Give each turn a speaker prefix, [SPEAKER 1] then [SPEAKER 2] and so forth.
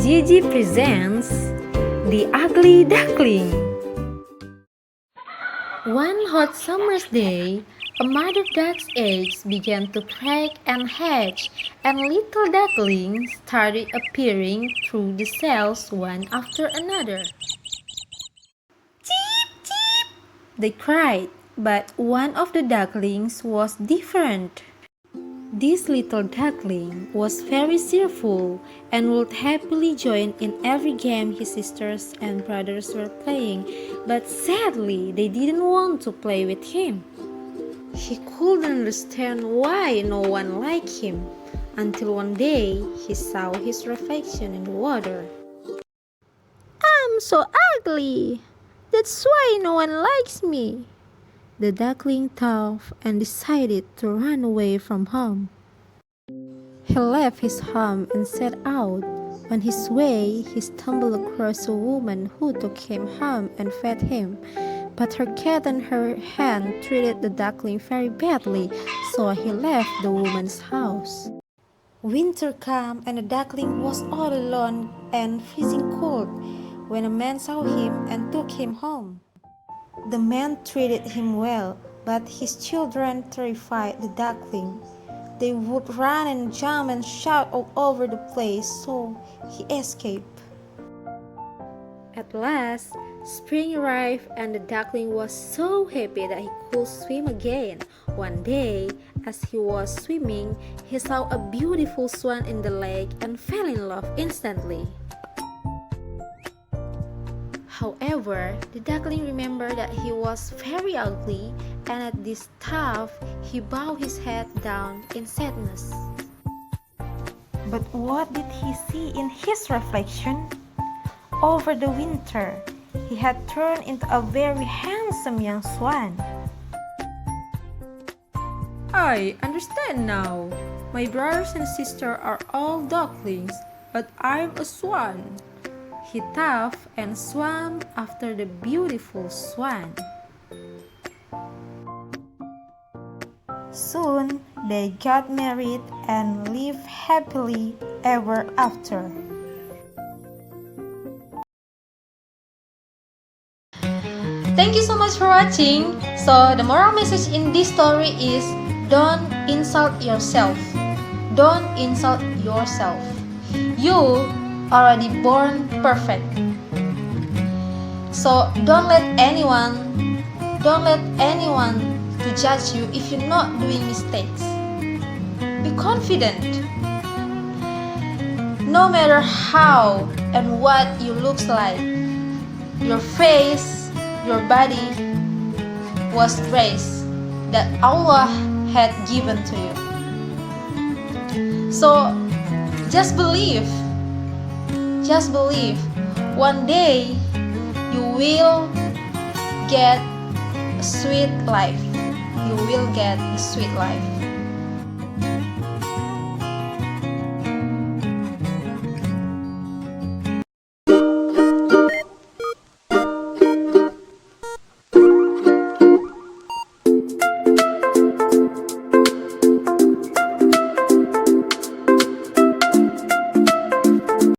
[SPEAKER 1] Gigi presents The Ugly Duckling. One hot summer's day, a mother duck's eggs began to crack and hatch, and little ducklings started appearing through the cells one after another. Cheep, cheep! They cried, but one of the ducklings was different. This little duckling was very cheerful and would happily join in every game his sisters and brothers were playing, but sadly they didn't want to play with him. He couldn't understand why no one liked him, until one day he saw his reflection in the water. "I'm so ugly! That's why no one likes me!" The duckling thought and decided to run away from home. He left his home and set out. On his way, he stumbled across a woman who took him home and fed him. But her cat and her hen treated the duckling very badly, so he left the woman's house. Winter came and the duckling was all alone and freezing cold when a man saw him and took him home. The man treated him well, but his children terrified the duckling. They would run and jump and shout all over the place, so he escaped. At last, spring arrived and the duckling was so happy that he could swim again. One day, as he was swimming, he saw a beautiful swan in the lake and fell in love instantly. However, the duckling remembered that he was very ugly, and at this thought, he bowed his head down in sadness. But what did he see in his reflection? Over the winter, he had turned into a very handsome young swan. "I understand now. My brothers and sisters are all ducklings, but I'm a swan." He thought and swam after the beautiful swan. Soon they got married and lived happily ever after.
[SPEAKER 2] Thank you so much for watching. So the moral message in this story is don't insult yourself. Don't insult yourself. You already born perfect. So don't let anyone to judge you if you're not doing mistakes. Be confident. No matter how and what you look like, your face, your body was grace that Allah had given to you. So just believe. Just believe. One day you will get a sweet life. You will get a sweet life.